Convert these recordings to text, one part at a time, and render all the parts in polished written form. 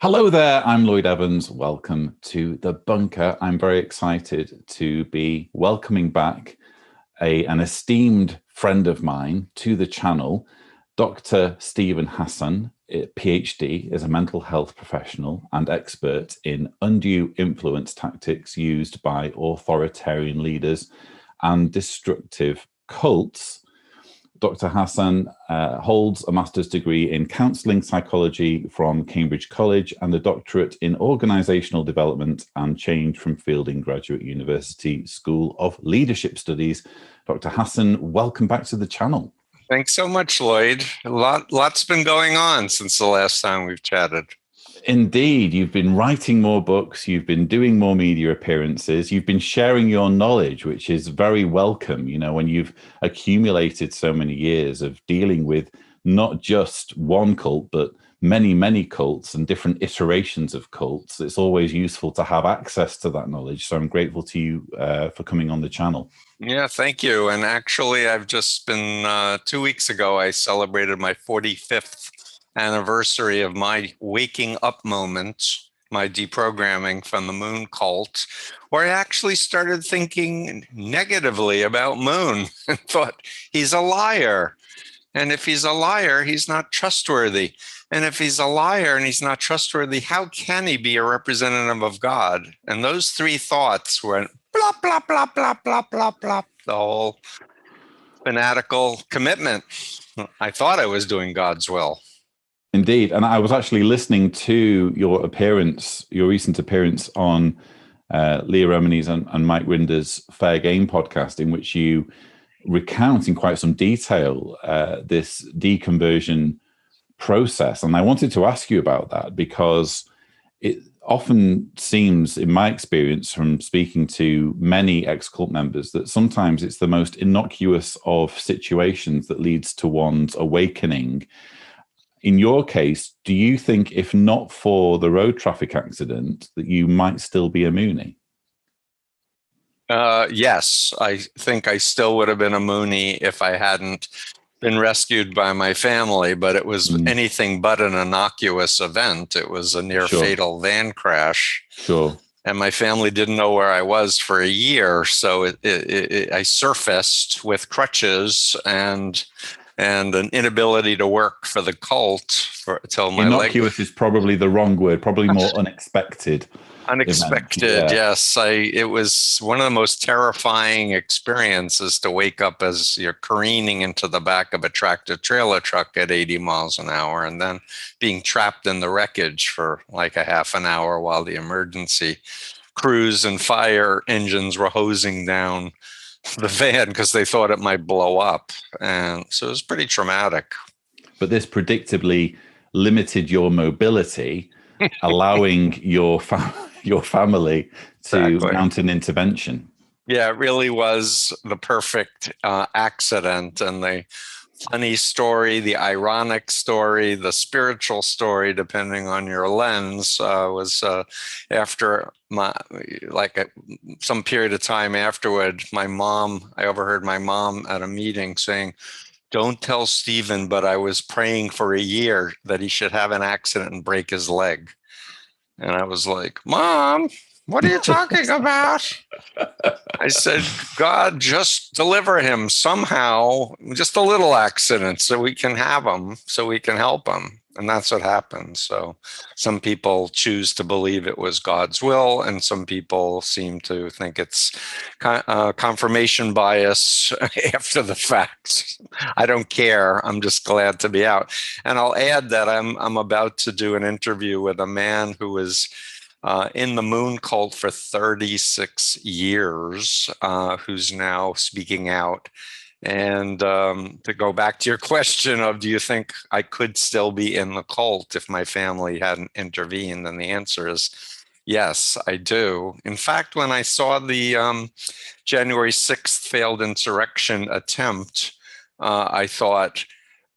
Hello there, I'm Lloyd Evans. Welcome to The Bunker. I'm very excited to be welcoming back an esteemed friend of mine to the channel. Dr. Steven Hassan, PhD, is a mental health professional and expert in undue influence tactics used by authoritarian leaders and destructive cults. Dr. Hassan holds a master's degree in counseling psychology from Cambridge College and a doctorate in organizational development and change from Fielding Graduate University School of Leadership Studies. Dr. Hassan, welcome back to the channel. Thanks so much, Lloyd. Lots been going on since the last time we've chatted. Indeed, you've been writing more books, you've been doing more media appearances, you've been sharing your knowledge, which is very welcome. You know, when you've accumulated so many years of dealing with not just one cult, but many cults and different iterations of cults, it's always useful to have access to that knowledge. So I'm grateful to you for coming on the channel. Yeah, thank you. And actually, I've just been, 2 weeks ago, I celebrated my 45th anniversary of my waking up moment, my deprogramming from the Moon cult, where I actually started thinking negatively about Moon and thought, he's a liar. And if he's a liar, he's not trustworthy. And if he's a liar and he's not trustworthy, how can he be a representative of God? And those three thoughts went blop, blop, blop, blop, blop, blop, blop, the whole fanatical commitment. I thought I was doing God's will. Indeed. And I was actually listening to your recent appearance on Leah Remini's and Mike Rinder's Fair Game podcast, in which you recount in quite some detail this deconversion process. And I wanted to ask you about that because it often seems, in my experience from speaking to many ex-cult members, that sometimes it's the most innocuous of situations that leads to one's awakening. In your case, do you think, if not for the road traffic accident, that you might still be a Moonie? Yes, I think I still would have been a Moonie if I hadn't been rescued by my family, but it was anything but an innocuous event. It was a near fatal van crash. Sure. And my family didn't know where I was for a year. So I surfaced with crutches and an inability to work for the cult until my innocuous is probably the wrong word, probably more unexpected. Unexpected, yes. It was one of the most terrifying experiences to wake up as you're careening into the back of a tractor trailer truck at 80 miles an hour and then being trapped in the wreckage for like a half an hour while the emergency crews and fire engines were hosing down the van because they thought it might blow up. And so it was pretty traumatic. But this predictably limited your mobility, allowing your family to mount an intervention. Yeah, it really was the perfect accident. And the funny story, the ironic story, the spiritual story, depending on your lens, was after some period of time afterward, I overheard my mom at a meeting saying, "Don't tell Steven, but I was praying for a year that he should have an accident and break his leg." And I was like, "Mom, what are you talking about?" I said, "God, just deliver him somehow, just a little accident so we can have him, so we can help him." And that's what happened. So some people choose to believe it was God's will, and some people seem to think it's confirmation bias after the fact. I don't care. I'm just glad to be out. And I'll add that I'm about to do an interview with a man who was in the Moon cult for 36 years, who's now speaking out. And to go back to your question of, do you think I could still be in the cult if my family hadn't intervened? And the answer is yes, I do. In fact, when I saw the January 6th failed insurrection attempt, I thought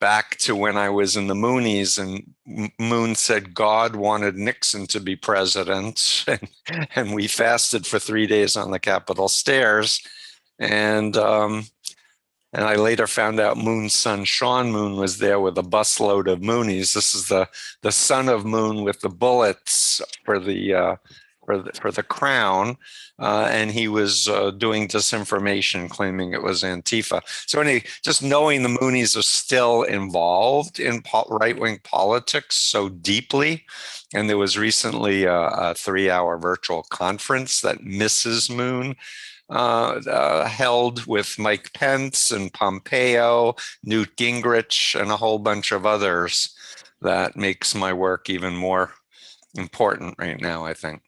back to when I was in the Moonies and Moon said God wanted Nixon to be president, and we fasted for 3 days on the Capitol stairs. And And I later found out Moon's son, Sean Moon, was there with a busload of Moonies. This is the son of Moon with the bullets for the crown. And he was doing disinformation, claiming it was Antifa. So anyway, just knowing the Moonies are still involved in right-wing politics so deeply. And there was recently a 3-hour virtual conference that Mrs. Moon held with Mike Pence and Pompeo, Newt Gingrich, and a whole bunch of others. That makes my work even more important right now, I think.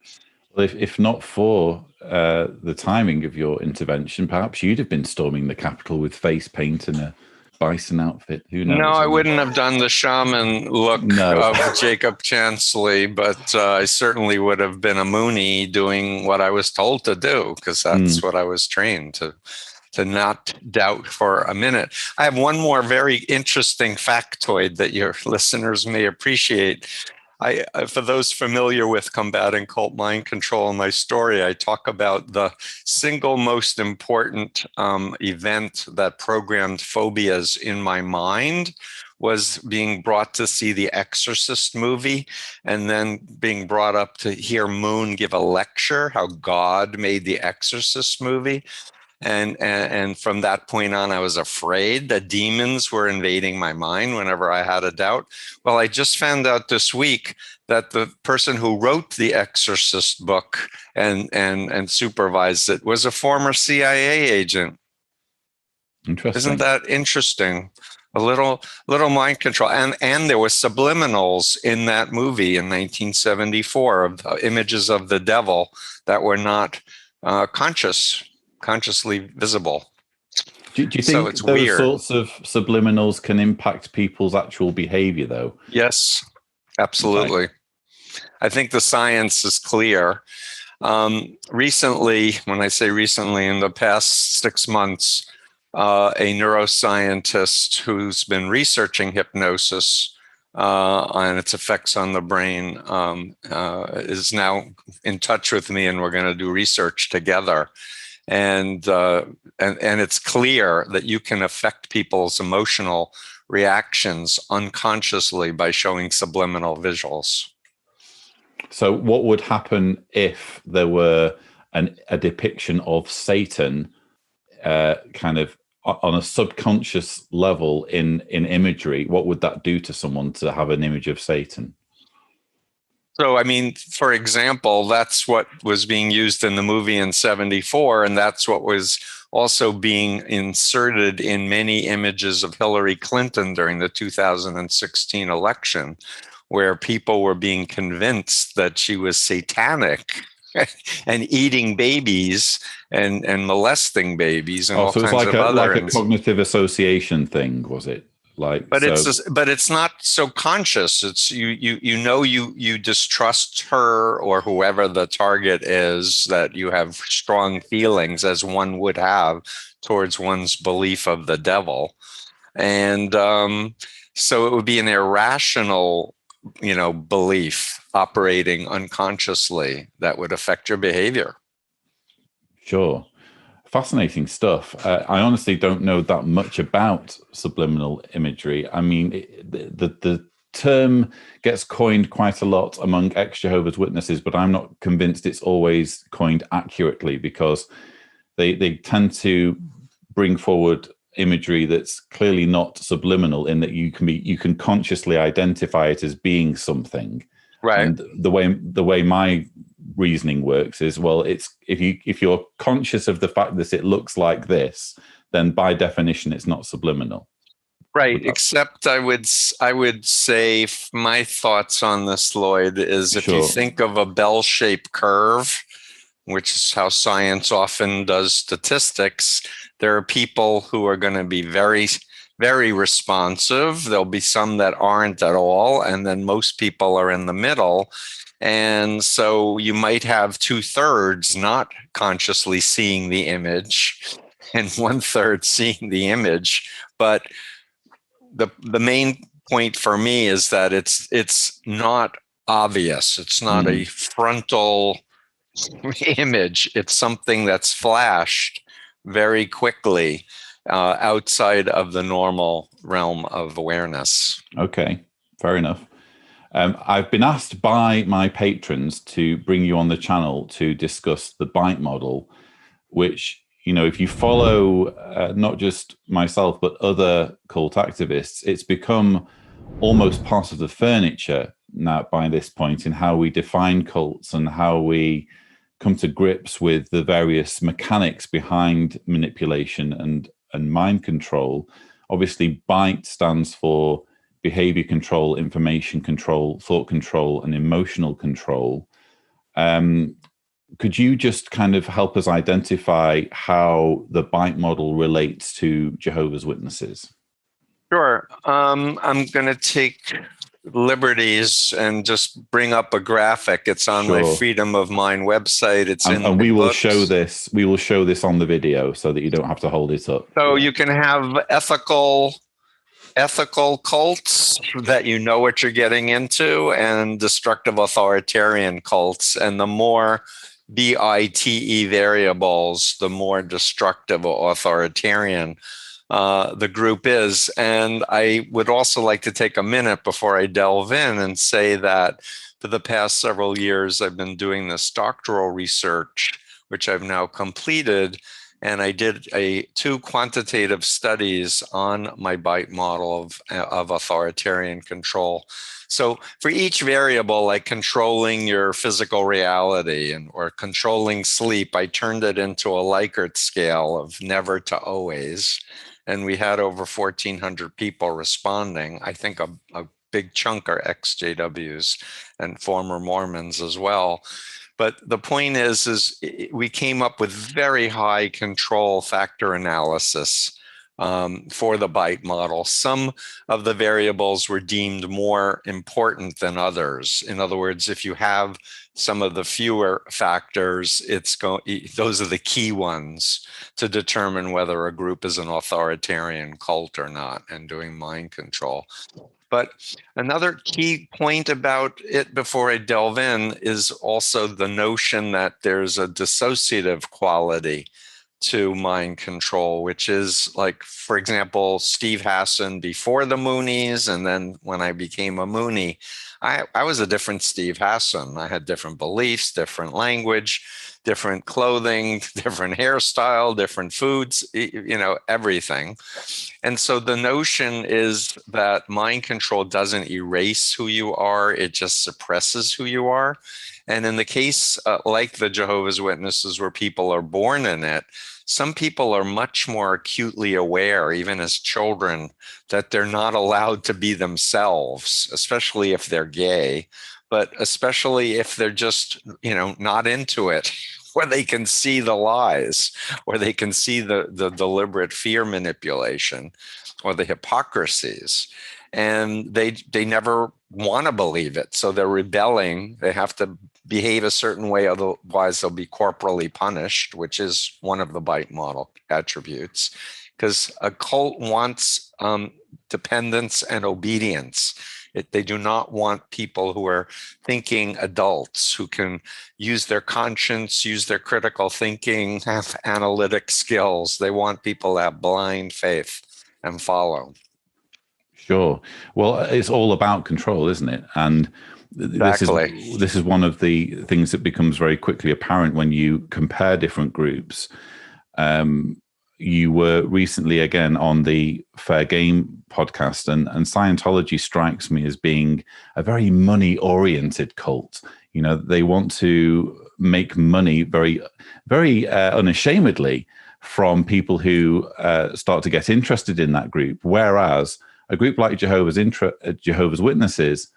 Well, if not for the timing of your intervention, perhaps you'd have been storming the Capitol with face paint and a bison outfit. Who knows? No, I wouldn't have done the shaman look of Jacob Chansley, but I certainly would have been a Moonie doing what I was told to do, because that's what I was trained to not doubt for a minute. I have one more very interesting factoid that your listeners may appreciate. For those familiar with combating cult mind control in my story, I talk about the single most important event that programmed phobias in my mind was being brought to see the Exorcist movie, and then being brought up to hear Moon give a lecture how God made the Exorcist movie. And from that point on, I was afraid that demons were invading my mind whenever I had a doubt. Well, I just found out this week that the person who wrote the Exorcist book and supervised it was a former CIA agent. Interesting. Isn't that interesting? A little mind control. And there was subliminals in that movie in 1974 of images of the devil that were not consciously visible. Do you think those weird sorts of subliminals can impact people's actual behavior, though? Yes, absolutely. Okay. I think the science is clear. Recently, when I say recently, in the past 6 months, a neuroscientist who's been researching hypnosis and its effects on the brain is now in touch with me, and we're going to do research together. And it's clear that you can affect people's emotional reactions unconsciously by showing subliminal visuals. So what would happen if there were a depiction of Satan kind of on a subconscious level in imagery? What would that do to someone to have an image of Satan? So, I mean, for example, that's what was being used in the movie in '74, and that's what was also being inserted in many images of Hillary Clinton during the 2016 election, where people were being convinced that she was satanic and eating babies and molesting babies and all kinds of other. So it's like a cognitive association thing, was it? But it's not so conscious. It's you distrust her or whoever the target is, that you have strong feelings, as one would have towards one's belief of the devil, and so it would be an irrational, belief operating unconsciously that would affect your behavior. Sure. Fascinating stuff. I honestly don't know that much about subliminal imagery. I mean, the term gets coined quite a lot among ex-Jehovah's Witnesses, but I'm not convinced it's always coined accurately, because they tend to bring forward imagery that's clearly not subliminal, in that you can consciously identify it as being something. Right. And the way my reasoning works is, well, it's if you're conscious of the fact that it looks like this, then by definition it's not subliminal. Right. Except I would say my thoughts on this, Lloyd, is if you think of a bell-shaped curve, which is how science often does statistics, there are people who are going to be very, very responsive. There'll be some that aren't at all. And then most people are in the middle. And so you might have 2/3 not consciously seeing the image and 1/3 seeing the image. But the main point for me is that it's not obvious. It's not a frontal image. It's something that's flashed very quickly. outside of the normal realm of awareness. Okay, fair enough. I've been asked by my patrons to bring you on the channel to discuss the bite model, which, you know, if you follow not just myself, but other cult activists, it's become almost part of the furniture now by this point in how we define cults and how we come to grips with the various mechanics behind manipulation and mind control. Obviously, BITE stands for behavior control, information control, thought control, and emotional control. Could you just kind of help us identify how the BITE model relates to Jehovah's Witnesses? Sure. I'm going to take liberties and just bring up a graphic. It's on my Sure. Freedom of Mind website. It's in And my we will books. show this. We will show this on the video so that you don't have to hold it up. So you can have ethical cults that you know what you're getting into, and destructive authoritarian cults. And the more BITE variables, the more destructive or authoritarian the group is. And I would also like to take a minute before I delve in and say that for the past several years, I've been doing this doctoral research, which I've now completed. And I did two quantitative studies on my BITE model of authoritarian control. So for each variable, like controlling your physical reality or controlling sleep, I turned it into a Likert scale of never to always. And we had over 1,400 people responding. I think a big chunk are ex-JWs and former Mormons as well. But the point is we came up with very high control factor analysis for the BITE model. Some of the variables were deemed more important than others. In other words, if you have some of the fewer factors, those are the key ones to determine whether a group is an authoritarian cult or not, and doing mind control. But another key point about it before I delve in is also the notion that there's a dissociative quality to mind control, which is like, for example, Steve Hassan before the Moonies, and then when I became a Moonie, I was a different Steve Hassan. I had different beliefs, different language, different clothing, different hairstyle, different foods, everything. And so the notion is that mind control doesn't erase who you are, it just suppresses who you are. And in the case like the Jehovah's Witnesses, where people are born in it, some people are much more acutely aware, even as children, that they're not allowed to be themselves, especially if they're gay, but especially if they're just, not into it, where they can see the lies, or they can see the deliberate fear manipulation or the hypocrisies. And they never want to believe it. So they're rebelling. They have to behave a certain way, otherwise they'll be corporally punished, which is one of the BITE model attributes. Because a cult wants dependence and obedience. They do not want people who are thinking adults, who can use their conscience, use their critical thinking, have analytic skills. They want people to have blind faith and follow. Sure. Well, it's all about control, isn't it? And Exactly. this is one of the things that becomes very quickly apparent when you compare different groups. You were recently again on the Fair Game podcast, and Scientology strikes me as being a very money-oriented cult. You know, they want to make money very, very unashamedly from people who start to get interested in that group, whereas a group like Jehovah's Witnesses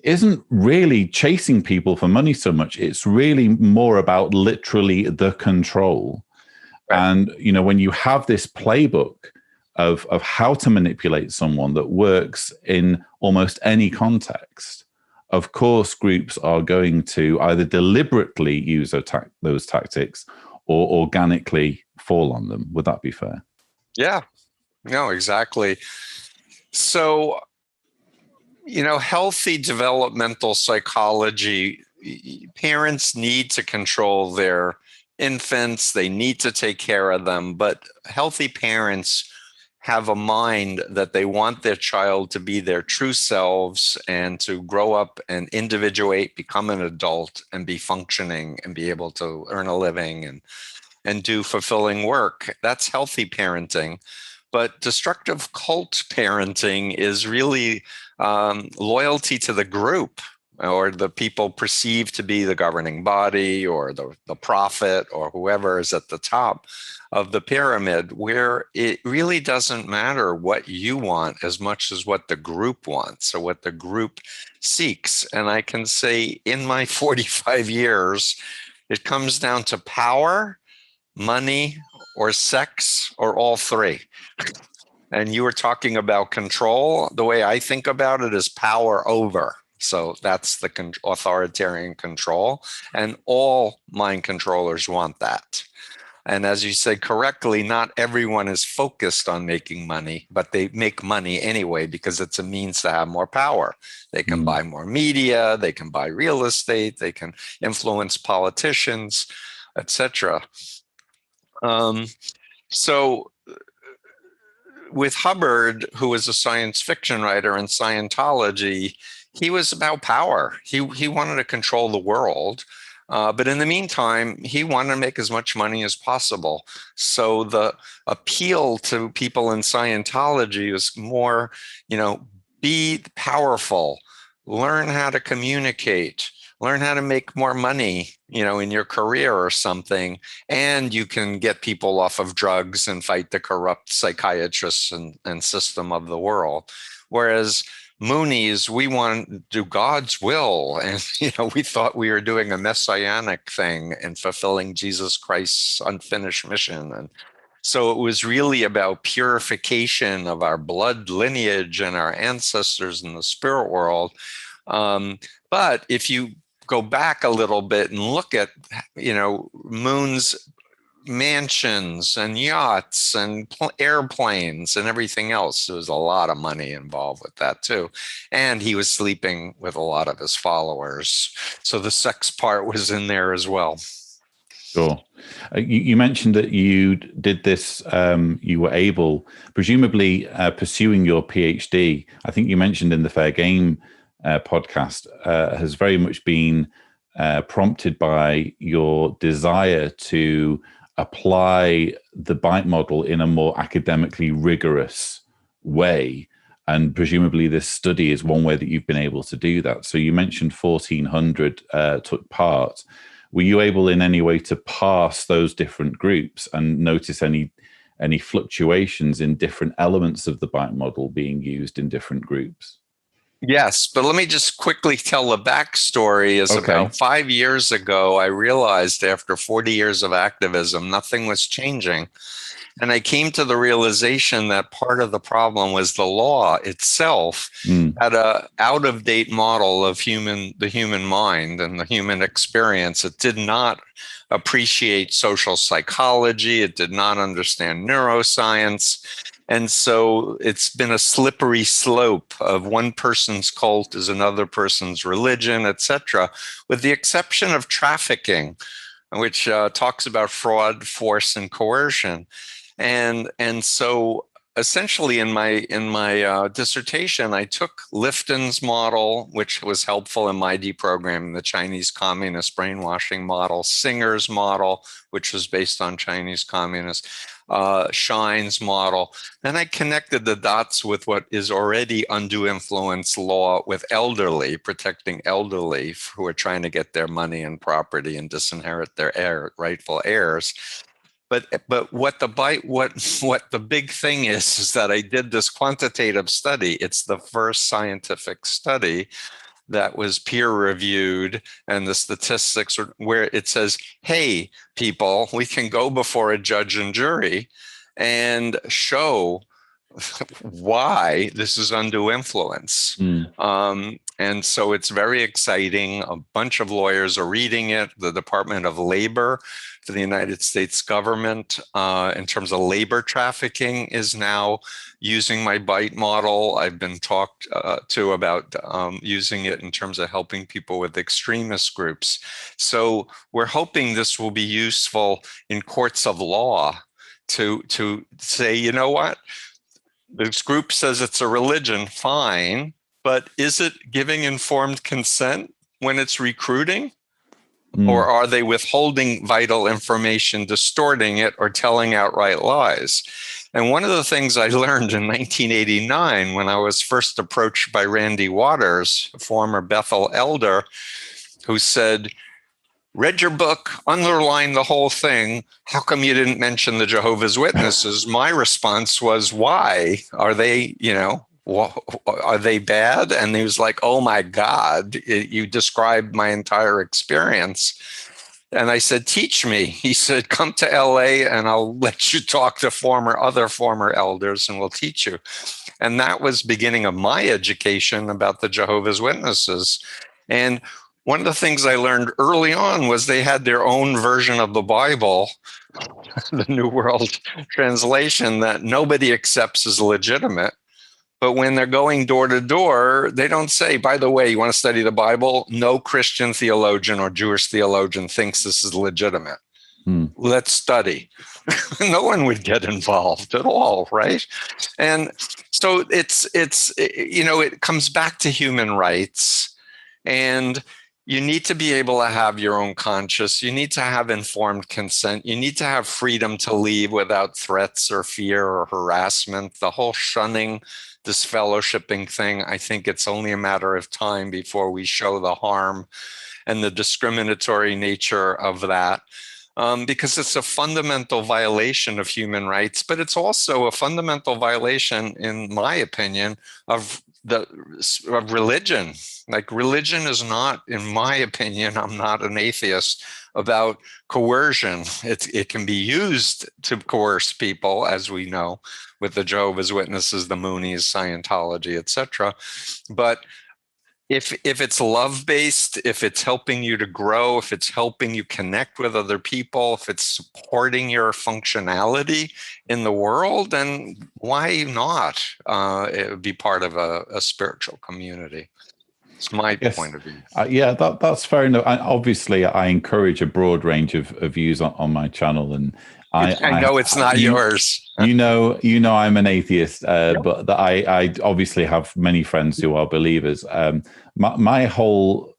isn't really chasing people for money so much. It's really more about literally the control. Right. And, when you have this playbook of how to manipulate someone that works in almost any context, of course, groups are going to either deliberately use those tactics or organically fall on them. Would that be fair? Yeah, no, exactly. So, healthy developmental psychology, parents need to control their infants. They need to take care of them. But healthy parents have a mind that they want their child to be their true selves and to grow up and individuate, become an adult, and be functioning and be able to earn a living and do fulfilling work. That's healthy parenting. But destructive cult parenting is really loyalty to the group or the people perceived to be the governing body or the prophet or whoever is at the top of the pyramid, where it really doesn't matter what you want as much as what the group wants or what the group seeks. And I can say in my 45 years, it comes down to power, money, or sex, or all three. And you were talking about control. The way I think about it is power over. So that's the authoritarian control. And all mind controllers want that. And as you said correctly, not everyone is focused on making money, but they make money anyway because it's a means to have more power. They can buy more media, they can buy real estate, they can influence politicians, etc. So with Hubbard, who was a science fiction writer in Scientology, he was about power. He wanted to control the world. But in the meantime, he wanted to make as much money as possible. So the appeal to people in Scientology was more, be powerful, learn how to communicate, learn how to make more money, in your career or something. And you can get people off of drugs and fight the corrupt psychiatrists and system of the world. Whereas Moonies, we want to do God's will. And, we thought we were doing a messianic thing and fulfilling Jesus Christ's unfinished mission. And so it was really about purification of our blood lineage and our ancestors in the spirit world. But if you go back a little bit and look at, Moon's mansions and yachts and airplanes and everything else. There was a lot of money involved with that too. And he was sleeping with a lot of his followers. So the sex part was in there as well. Sure. You mentioned that you did this, you were able, presumably pursuing your PhD, I think you mentioned in the Fair Game podcast, has very much been prompted by your desire to apply the bite model in a more academically rigorous way. And presumably this study is one way that you've been able to do that. So you mentioned 1,400 took part. Were you able in any way to parse those different groups and notice any fluctuations in different elements of the bite model being used in different groups? Yes, but let me just quickly tell the backstory. About 5 years ago, I realized after 40 years of activism, nothing was changing. And I came to the realization that part of the problem was the law itself had a out-of-date model of the human mind and the human experience. It did not appreciate social psychology. It did not understand neuroscience. And so it's been a slippery slope of one person's cult is another person's religion, etc., with the exception of trafficking, which talks about fraud, force, and coercion. And so essentially in my dissertation, I took Lifton's model, which was helpful in my deprogramming, the Chinese communist brainwashing model, Singer's model, which was based on Chinese communists, Shine's model. Then I connected the dots with what is already undue influence law with elderly, protecting elderly who are trying to get their money and property and disinherit their rightful heirs. But what the big thing is that I did this quantitative study. It's the first scientific study that was peer reviewed, and the statistics where it says, hey, people, we can go before a judge and jury and show why this is undue influence. And so it's very exciting. A bunch of lawyers are reading it. The Department of Labor for the United States government, in terms of labor trafficking, is now using my BITE model. I've been talked to about using it in terms of helping people with extremist groups. So we're hoping this will be useful in courts of law to say, you know what? This group says it's a religion, fine, but is it giving informed consent when it's recruiting? Or are they withholding vital information, distorting it, or telling outright lies? And one of the things I learned in 1989 when I was first approached by Randy Waters, a former Bethel elder, who said, read your book, underlined the whole thing. How come you didn't mention the Jehovah's Witnesses? My response was, why? Are they, are they bad? And he was like, oh my God, you described my entire experience. And I said, teach me. He said, come to LA and I'll let you talk to other former elders and we'll teach you. And that was beginning of my education about the Jehovah's Witnesses. And one of the things I learned early on was they had their own version of the Bible, the New World Translation, that nobody accepts as legitimate. But when they're going door to door, they don't say, by the way, you want to study the Bible? No Christian theologian or Jewish theologian thinks this is legitimate. Let's study. No one would get involved at all, right? And so it comes back to human rights, and you need to be able to have your own conscience. You need to have informed consent. You need to have freedom to leave without threats or fear or harassment. The whole shunning, disfellowshipping thing, I think it's only a matter of time before we show the harm and the discriminatory nature of that. Because it's a fundamental violation of human rights, but it's also a fundamental violation, in my opinion, of religion. Like, religion is not, in my opinion, I'm not an atheist, about coercion. It can be used to coerce people, as we know, with the Jehovah's Witnesses, the Moonies, Scientology, etc. But if it's love-based, if it's helping you to grow, if it's helping you connect with other people, if it's supporting your functionality in the world, then why not it would be part of a spiritual community? It's my point of view. Yeah, that's fair enough. Obviously, I encourage a broad range of views on my channel, and I know it's not yours. You know, I'm an atheist, but that I obviously have many friends who are believers. My whole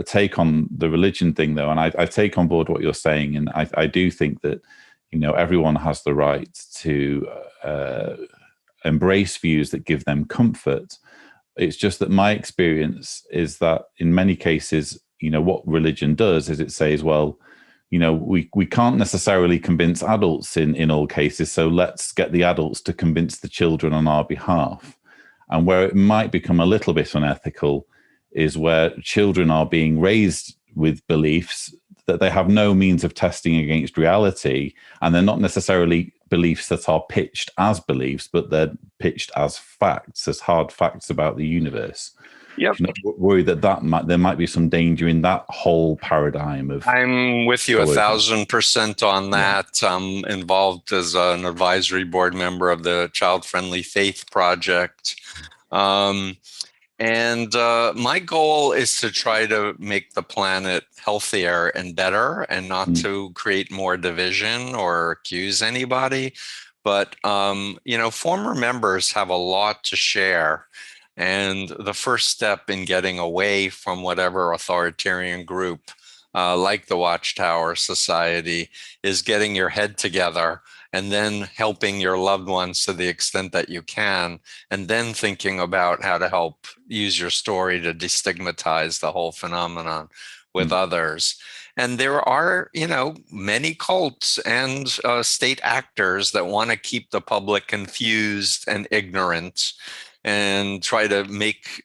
take on the religion thing, though, and I take on board what you're saying, and I do think that everyone has the right to embrace views that give them comfort. It's just that my experience is that in many cases, what religion does is it says, well, we can't necessarily convince adults in all cases, so let's get the adults to convince the children on our behalf. And where it might become a little bit unethical is where children are being raised with beliefs that they have no means of testing against reality, and they're not necessarily beliefs that are pitched as beliefs, but they're pitched as facts, as hard facts about the universe. Yep. You're not worried that there might be some danger in that whole paradigm of. I'm with you 1,000% on that. Yeah. I'm involved as an advisory board member of the Child Friendly Faith Project. And my goal is to try to make the planet healthier and better, and not to create more division or accuse anybody. But, former members have a lot to share. And the first step in getting away from whatever authoritarian group, like the Watchtower Society, is getting your head together and then helping your loved ones to the extent that you can, and then thinking about how to help use your story to destigmatize the whole phenomenon with others. And there are, many cults and state actors that want to keep the public confused and ignorant, and try to make,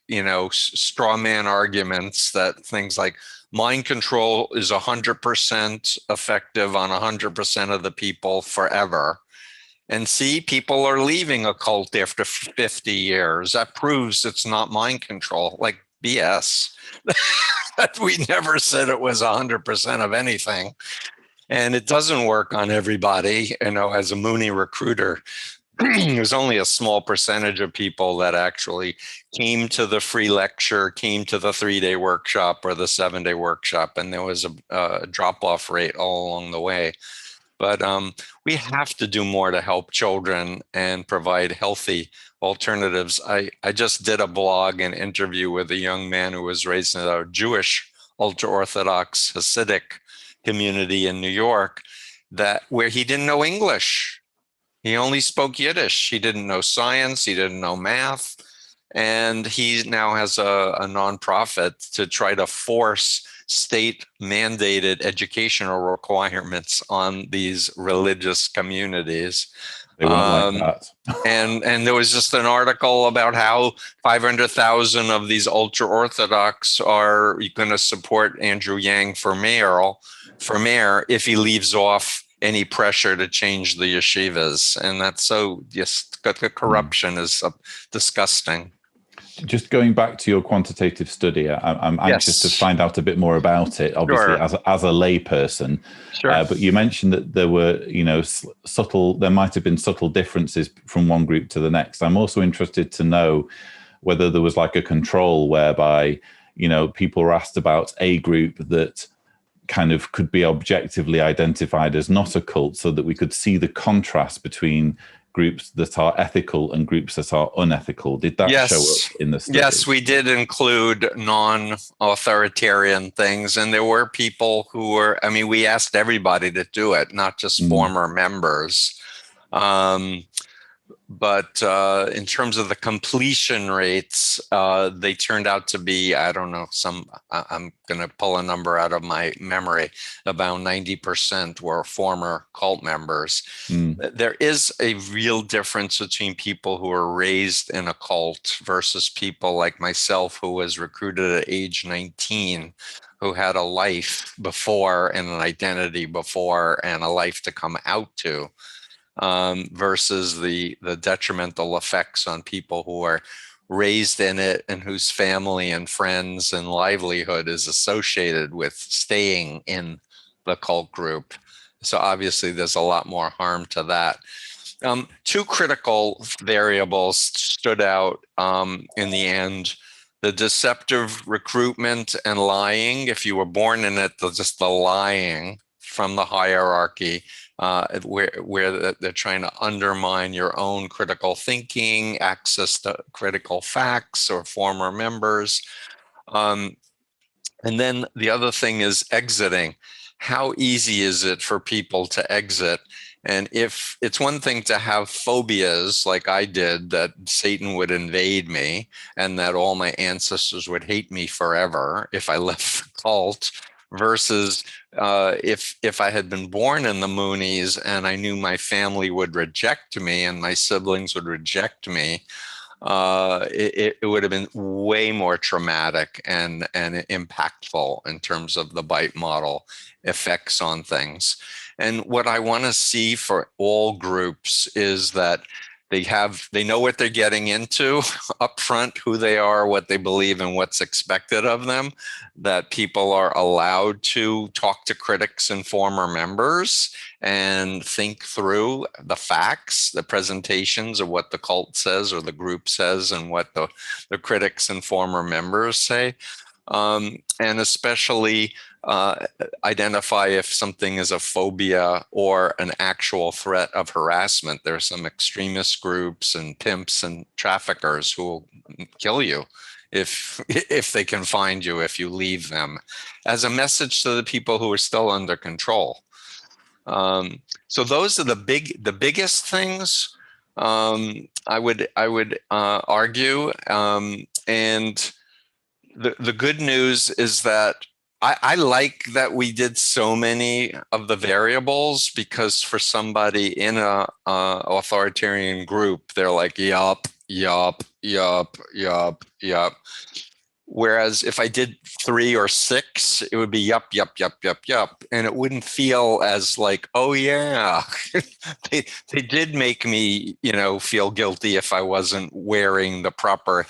straw man arguments that things like mind control is 100% effective on 100% of the people forever. And see, people are leaving a cult after 50 years. That proves it's not mind control. Like, BS. We never said it was 100% of anything. And it doesn't work on everybody. As a Mooney recruiter, there's only a small percentage of people that actually came to the free lecture, came to the 3-day workshop or the 7-day workshop, and there was a drop-off rate all along the way. But we have to do more to help children and provide healthy alternatives. I just did a blog and interview with a young man who was raised in a Jewish ultra-Orthodox Hasidic community in New York, where he didn't know English. He only spoke Yiddish. He didn't know science. He didn't know math. And he now has a nonprofit to try to force state mandated educational requirements on these religious communities. They won't like that. And there was just an article about how 500,000 of these ultra Orthodox are going to support Andrew Yang for mayor if he leaves off any pressure to change the yeshivas. And that's the corruption is disgusting. Just going back to your quantitative study, I'm anxious to find out a bit more about it, obviously, as a layperson. Sure. But you mentioned that there were, there might have been subtle differences from one group to the next. I'm also interested to know whether there was like a control whereby, people were asked about a group that kind of could be objectively identified as not a cult, so that we could see the contrast between groups that are ethical and groups that are unethical. Did that show up in the study? Yes, we did include non-authoritarian things. And there were people who were, we asked everybody to do it, not just former members. But in terms of the completion rates, they turned out to be, I don't know, I'm going to pull a number out of my memory, about 90% were former cult members. There is a real difference between people who were raised in a cult versus people like myself, who was recruited at age 19, who had a life before and an identity before and a life to come out to. Versus the detrimental effects on people who are raised in it and whose family and friends and livelihood is associated with staying in the cult group. So obviously there's a lot more harm to that. Two critical variables stood out in the end: the deceptive recruitment and lying. If you were born in it, just the lying from the hierarchy, where they're trying to undermine your own critical thinking, access to critical facts or former members. And then the other thing is exiting. How easy is it for people to exit? And if it's one thing to have phobias like I did, that Satan would invade me and that all my ancestors would hate me forever if I left the cult, versus if I had been born in the Moonies and I knew my family would reject me and my siblings would reject me, it would have been way more traumatic and impactful in terms of the bite model effects on things. And what I want to see for all groups is that they know what they're getting into up front, who they are, what they believe, and what's expected of them, that people are allowed to talk to critics and former members and think through the facts, the presentations of what the cult says or the group says and what the critics and former members say. And especially identify if something is a phobia or an actual threat of harassment. There are some extremist groups and pimps and traffickers who will kill you if they can find you if you leave them, as a message to the people who are still under control. So those are the biggest things I would argue. And the good news is that I like that we did so many of the variables, because for somebody in a authoritarian group, they're like, yup, yup, yup, yup, yup. Whereas if I did 3 or 6, it would be yup, yup, yup, yup, yup. And it wouldn't feel as like, oh yeah, they did make me, feel guilty if I wasn't wearing the proper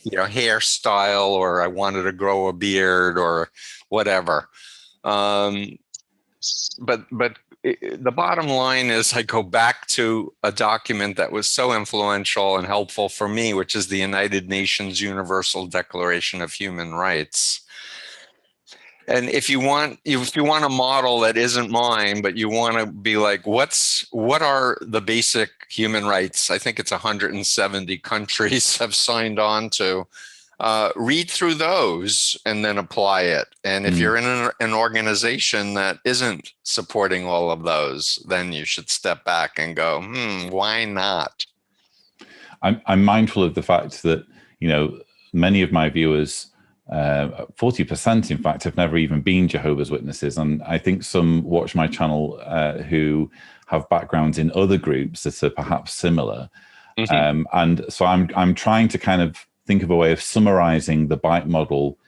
hairstyle, or I wanted to grow a beard or whatever. Um, but the bottom line is I go back to a document that was so influential and helpful for me, which is the United Nations Universal Declaration of Human Rights. And if you want a model that isn't mine, but you want to be like, what are the basic human rights? I think it's 170 countries have signed on to. Read through those and then apply it. And if you're in an organization that isn't supporting all of those, then you should step back and go, why not? I'm mindful of the fact that, many of my viewers, 40% in fact, have never even been Jehovah's Witnesses. And I think some watch my channel who have backgrounds in other groups that are perhaps similar. And so I'm trying to kind of think of a way of summarizing the bite model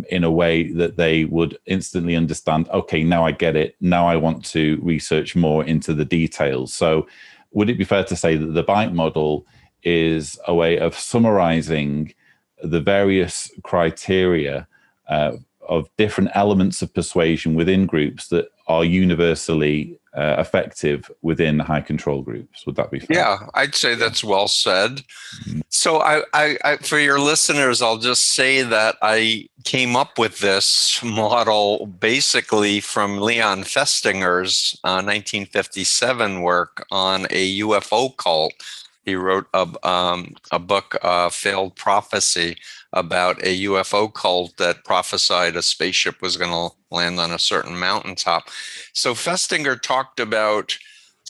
in a way that they would instantly understand, okay, now I get it. Now I want to research more into the details. So would it be fair to say that the bite model is a way of summarizing the various criteria of different elements of persuasion within groups that are universally effective within high control groups? Would that be fair? Yeah, I'd say that's well said. So I, for your listeners, I'll just say that I came up with this model basically from Leon Festinger's 1957 work on a UFO cult. He wrote a book, Failed Prophecy, about a UFO cult that prophesied a spaceship was going to land on a certain mountaintop. So Festinger talked about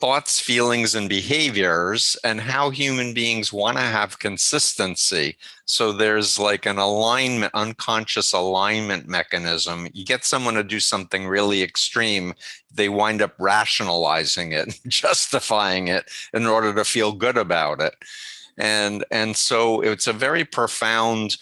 thoughts, feelings, and behaviors, and how human beings want to have consistency. So there's like an alignment, unconscious alignment mechanism. You get someone to do something really extreme, they wind up rationalizing it, justifying it in order to feel good about it. And so it's a very profound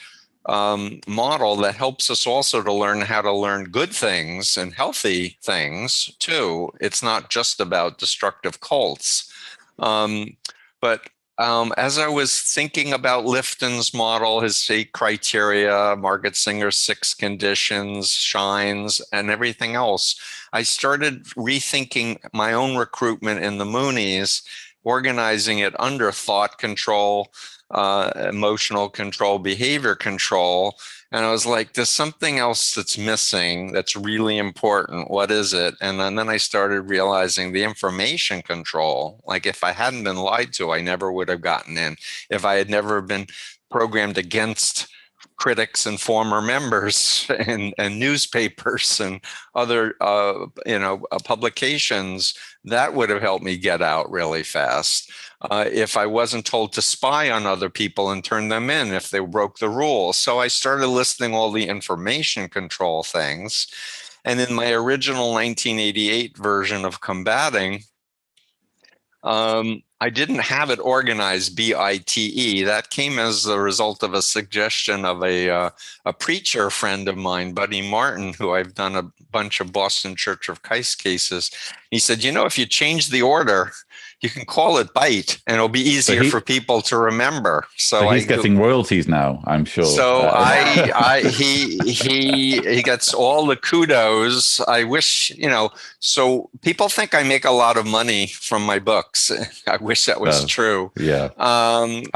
model that helps us also to learn how to learn good things and healthy things too. It's not just about destructive cults. But as I was thinking about Lifton's model, his 8 criteria, Margaret Singer's 6 conditions, Shine's, and everything else, I started rethinking my own recruitment in the Moonies, organizing it under thought control, emotional control, behavior control. And I was like, there's something else that's missing that's really important. What is it? And then I started realizing the information control. Like if I hadn't been lied to, I never would have gotten in. If I had never been programmed against critics and former members and newspapers and other publications, that would have helped me get out really fast. If I wasn't told to spy on other people and turn them in if they broke the rules. So I started listing all the information control things. And in my original 1988 version of Combating, I didn't have it organized BITE. That came as a result of a suggestion of a preacher friend of mine, Buddy Martin, who I've done a bunch of Boston Church of Christ cases. He said, if you change the order, you can call it BITE, and it'll be easier for people to remember. So he's getting royalties now, I'm sure. So he gets all the kudos. I wish, so people think I make a lot of money from my books. I wish that was true. Yeah.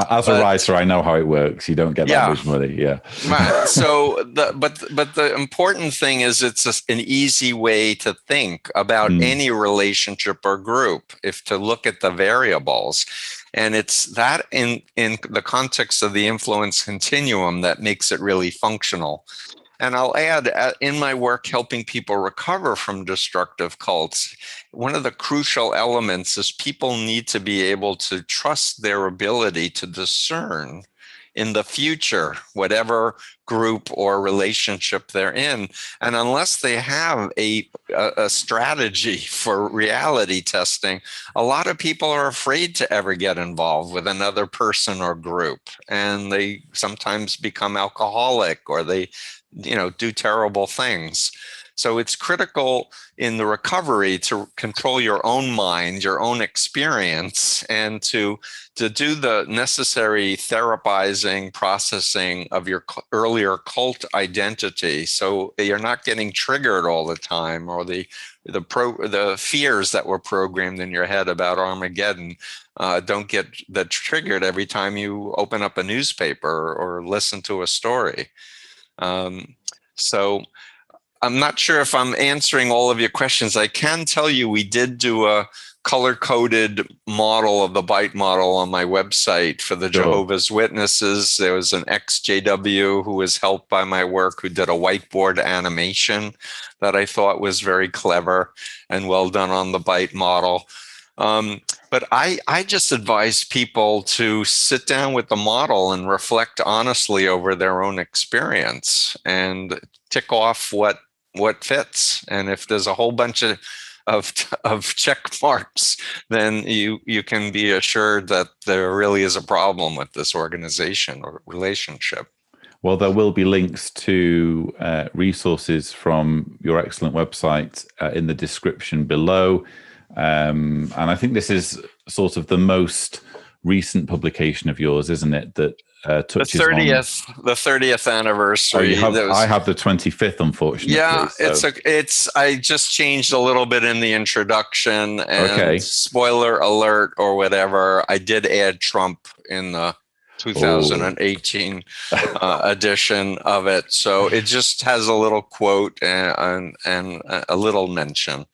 As a writer, I know how it works. You don't get that much money. Yeah. Right. So but the important thing is it's an easy way to think about any relationship or group, if to look at the variables. And it's that in the context of the influence continuum that makes it really functional. And I'll add, in my work helping people recover from destructive cults, one of the crucial elements is people need to be able to trust their ability to discern in the future, whatever group or relationship they're in. And unless they have a strategy for reality testing, a lot of people are afraid to ever get involved with another person or group. And they sometimes become alcoholic, or they do terrible things. So it's critical in the recovery to control your own mind, your own experience, and to do the necessary therapizing, processing of your earlier cult identity, so you're not getting triggered all the time, or the fears that were programmed in your head about Armageddon don't get that triggered every time you open up a newspaper or listen to a story. So I'm not sure if I'm answering all of your questions. I can tell you we did do a color-coded model of the bite model on my website for the Sure. Jehovah's Witnesses. There was an ex-JW who was helped by my work, who did a whiteboard animation that I thought was very clever and well done on the bite model. But I just advise people to sit down with the model and reflect honestly over their own experience and tick off what fits. And if there's a whole bunch of check marks, then you can be assured that there really is a problem with this organization or relationship. Well, there will be links to resources from your excellent website in the description below. And I think this is sort of the most recent publication of yours, isn't it? That touches the 30th, on the 30th anniversary. Oh, I have the 25th, unfortunately. Yeah, so. it's I just changed a little bit in the introduction, and Okay. spoiler alert or whatever, I did add Trump in the 2018 edition of it. So it just has a little quote and a little mention.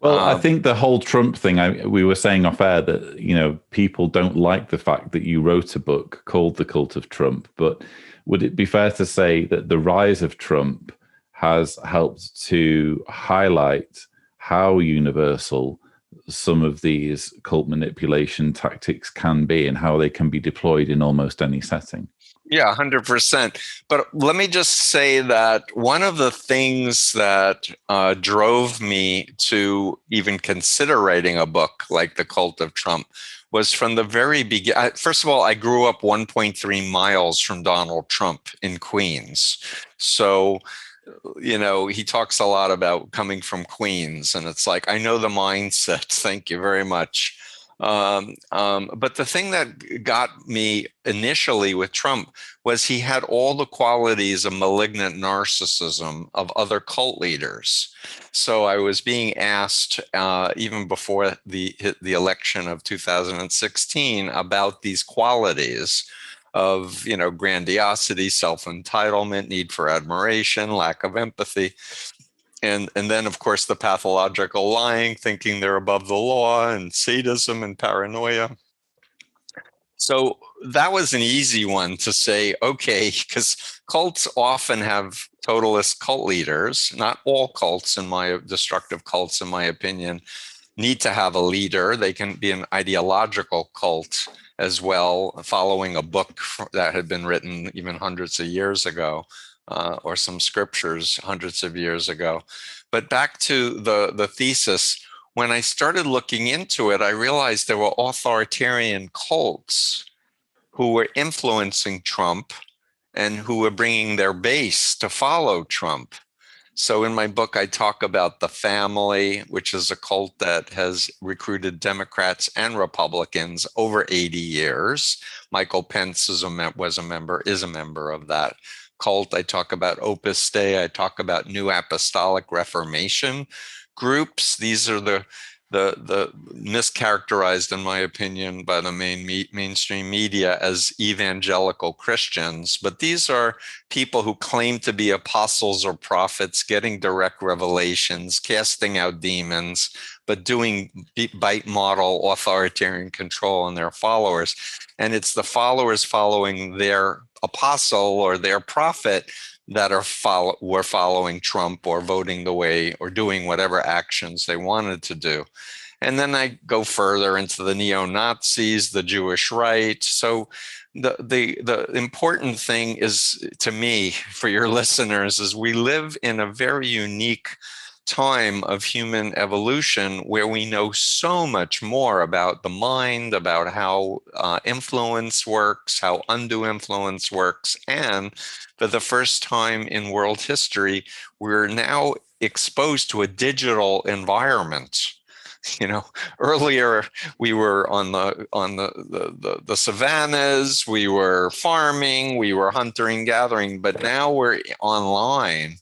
Well, I think the whole Trump thing, we were saying off air that, you know, people don't like the fact that you wrote a book called The Cult of Trump. But would it be fair to say that the rise of Trump has helped to highlight how universal some of these cult manipulation tactics can be and how they can be deployed in almost any setting? Yeah, 100%. But let me just say that one of the things that drove me to even consider writing a book like The Cult of Trump was from the very beginning. First of all, I grew up 1.3 miles from Donald Trump in Queens. So, you know, he talks a lot about coming from Queens, and it's like, I know the mindset. Thank you very much. But the thing that got me initially with Trump was he had all the qualities of malignant narcissism of other cult leaders. So I was being asked, even before the election of 2016, about these qualities of, you know, grandiosity, self-entitlement, need for admiration, lack of empathy. And then, of course, the pathological lying, thinking they're above the law, and sadism and paranoia. So that was an easy one to say, okay, because cults often have totalist cult leaders. Not all cults, destructive cults, in my opinion, need to have a leader. They can be an ideological cult as well, following a book that had been written even hundreds of years ago. Or some scriptures hundreds of years ago. But back to the thesis, when I started looking into it, I realized there were authoritarian cults who were influencing Trump and who were bringing their base to follow Trump. So in my book, I talk about the family, which is a cult that has recruited Democrats and Republicans over 80 years. Michael Pence is a member of that cult. I talk about Opus Dei. I talk about New Apostolic Reformation groups. These are the mischaracterized, in my opinion, by the mainstream media as evangelical Christians. But these are people who claim to be apostles or prophets, getting direct revelations, casting out demons, but doing bite model authoritarian control on their followers. And it's the followers following their apostle or their prophet that were following Trump or voting the way or doing whatever actions they wanted to do. And then I go further into the neo-Nazis, the Jewish right. So the important thing is, to me, for your listeners, is we live in a very unique time of human evolution where we know so much more about the mind, about how influence works, how undue influence works. And for the first time in world history, we're now exposed to a digital environment. You know, earlier we were on the savannas, we were farming, we were hunting, gathering, but now we're online,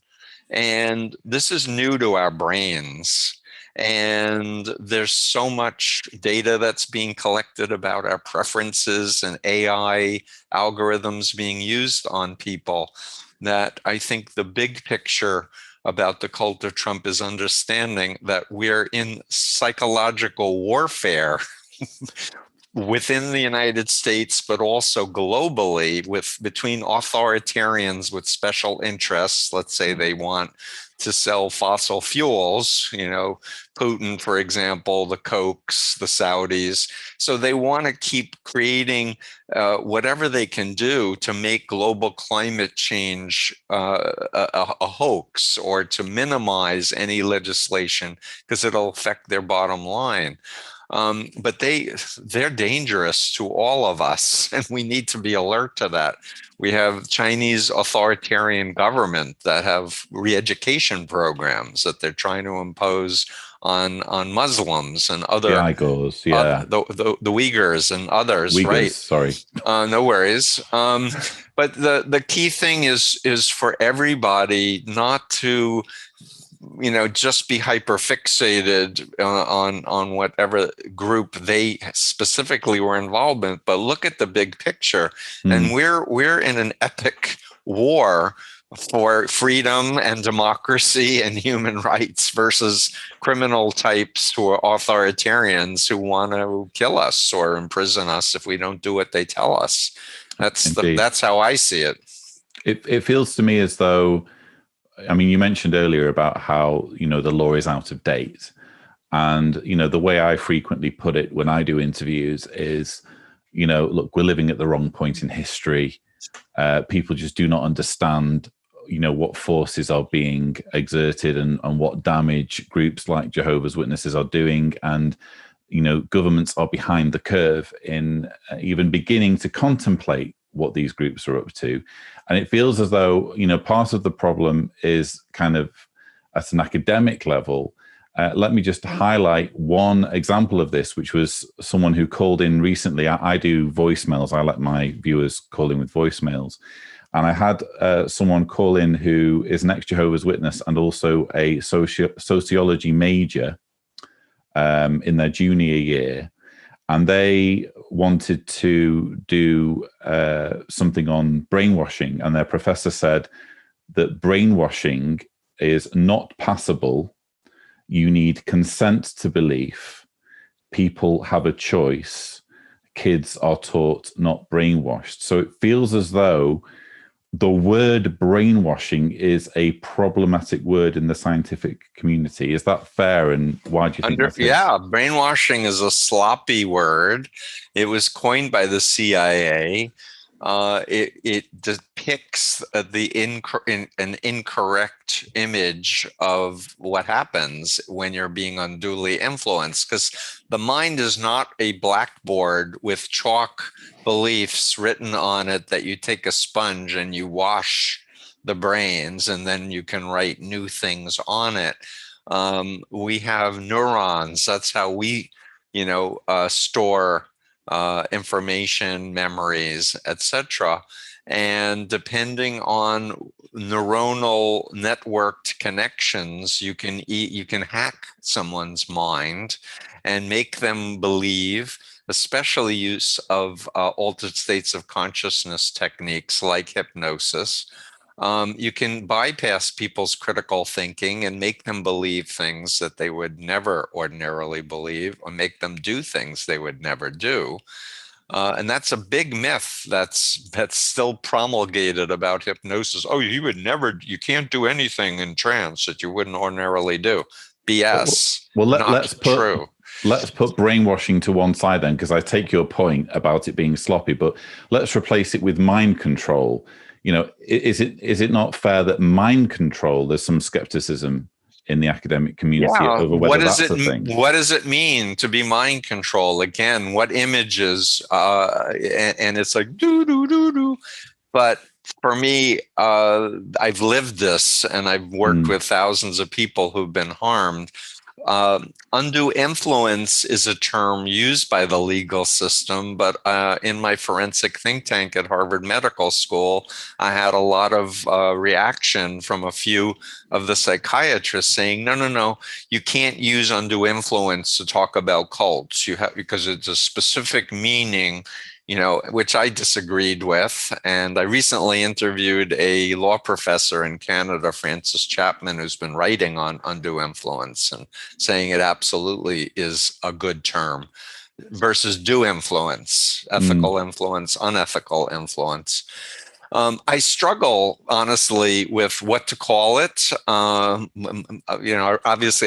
and this is new to our brains. And there's so much data that's being collected about our preferences and AI algorithms being used on people that I think the big picture about the cult of Trump is understanding that we're in psychological warfare within the United States, but also globally between authoritarians with special interests. Let's say they want to sell fossil fuels, you know, Putin, for example, the Kochs, the Saudis. So they want to keep creating whatever they can do to make global climate change a hoax, or to minimize any legislation because it'll affect their bottom line. But they're dangerous to all of us, and we need to be alert to that. We have Chinese authoritarian government that have re-education programs that they're trying to impose on Muslims and The other Igors, yeah. the Uyghurs and others, Uyghurs, right? sorry. No worries. But the key thing is for everybody not to, you know, just be hyper fixated on whatever group they specifically were involved in, but look at the big picture. And we're in an epic war for freedom and democracy and human rights versus criminal types who are authoritarians who want to kill us or imprison us if we don't do what they tell us. That's how I see it. It feels to me as though, I mean, you mentioned earlier about how, you know, the law is out of date. And, you know, the way I frequently put it when I do interviews is, you know, look, we're living at the wrong point in history. People just do not understand, you know, what forces are being exerted and what damage groups like Jehovah's Witnesses are doing. And, you know, governments are behind the curve in even beginning to contemplate what these groups are up to. And it feels as though, you know, part of the problem is kind of at an academic level. Let me just highlight one example of this, which was someone who called in recently. I do voicemails. I let my viewers call in with voicemails. And I had someone call in who is an ex-Jehovah's Witness and also a sociology major in their junior year. And they wanted to do something on brainwashing. And their professor said that brainwashing is not passable. You need consent to belief. People have a choice. Kids are taught, not brainwashed. So it feels as though the word brainwashing is a problematic word in the scientific community. Is that fair? And why do you think that is? Yeah, brainwashing is a sloppy word. It was coined by the CIA. It depicts an incorrect image of what happens when you're being unduly influenced, because the mind is not a blackboard with chalk beliefs written on it that you take a sponge and you wash the brains and then you can write new things on it. We have neurons. That's how we, store information, memories, etc. And depending on neuronal networked connections, you can hack someone's mind and make them believe, especially use of altered states of consciousness techniques like hypnosis. You can bypass people's critical thinking and make them believe things that they would never ordinarily believe, or make them do things they would never do. And that's a big myth that's still promulgated about hypnosis. Oh, you can't do anything in trance that you wouldn't ordinarily do. BS. Let's put brainwashing to one side then, because I take your point about it being sloppy, but let's replace it with mind control. Is it not fair that mind control, there's some skepticism in the academic community over whether that's a thing? What does it mean to be mind control? Again, what images? And it's like do do do do. But For me, I've lived this, and I've worked with thousands of people who've been harmed. Undue influence is a term used by the legal system, but in my forensic think tank at Harvard Medical School, I had a lot of reaction from a few of the psychiatrists saying, no, no, no, you can't use undue influence to talk about cults. You have, because it's a specific meaning, which I disagreed with. And I recently interviewed a law professor in Canada, Francis Chapman, who's been writing on undue influence and saying it absolutely is a good term versus due influence, ethical influence, unethical influence. I struggle, honestly, with what to call it. Obviously,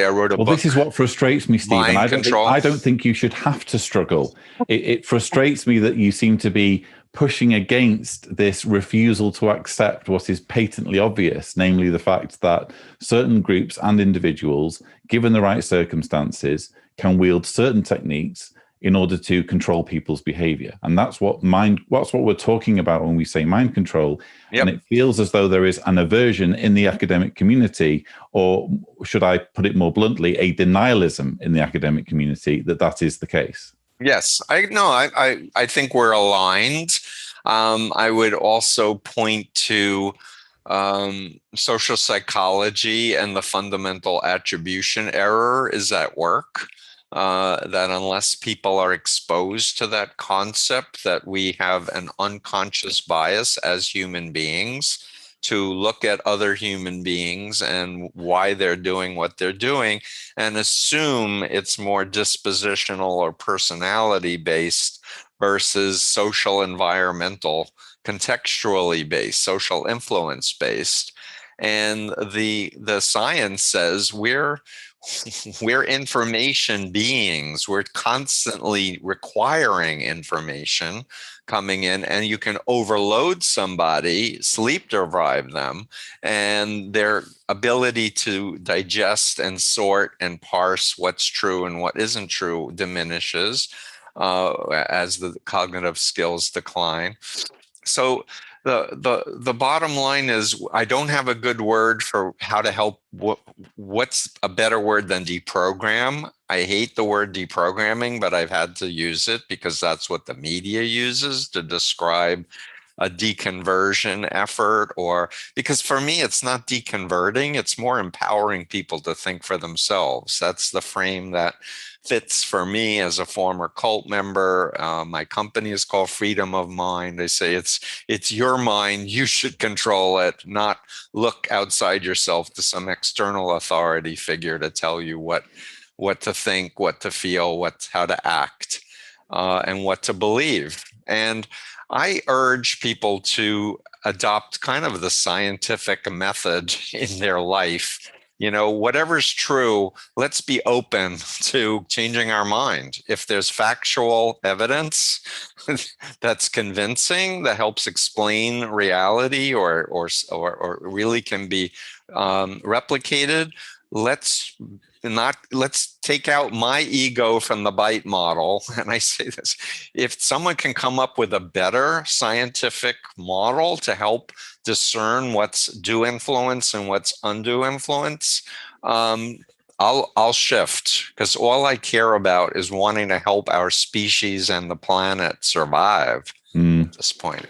I wrote a book. Well, this is what frustrates me, Stephen. Mind control. I don't think you should have to struggle. It frustrates me that you seem to be pushing against this refusal to accept what is patently obvious, namely the fact that certain groups and individuals, given the right circumstances, can wield certain techniques in order to control people's behavior. And that's what we're talking about when we say mind control. Yep. And it feels as though there is an aversion in the academic community, or should I put it more bluntly, a denialism in the academic community that is the case. Yes, I think we're aligned. I would also point to social psychology and the fundamental attribution error is at work. That unless people are exposed to that concept, that we have an unconscious bias as human beings to look at other human beings and why they're doing what they're doing and assume it's more dispositional or personality based versus social, environmental, contextually based, social influence based. And the science says we're information beings. We're constantly requiring information coming in, and you can overload somebody, sleep deprive them, and their ability to digest and sort and parse what's true and what isn't true diminishes as the cognitive skills decline. So the bottom line is I don't have a good word for how to help. What's a better word than deprogram? I hate the word deprogramming, but I've had to use it because that's what the media uses to describe a deconversion effort, or because for me it's not deconverting, it's more empowering people to think for themselves. That's the frame that fits for me as a former cult member. My company is called Freedom of Mind. They say it's your mind, you should control it, not look outside yourself to some external authority figure to tell you what to think, what to feel, how to act, and what to believe. And I urge people to adopt kind of the scientific method in their life. Whatever's true, let's be open to changing our mind. If there's factual evidence that's convincing, that helps explain reality or really can be replicated, let's take out my ego from the bite model. And I say this, if someone can come up with a better scientific model to help discern what's due influence and what's undue influence, I'll shift, because all I care about is wanting to help our species and the planet survive at this point.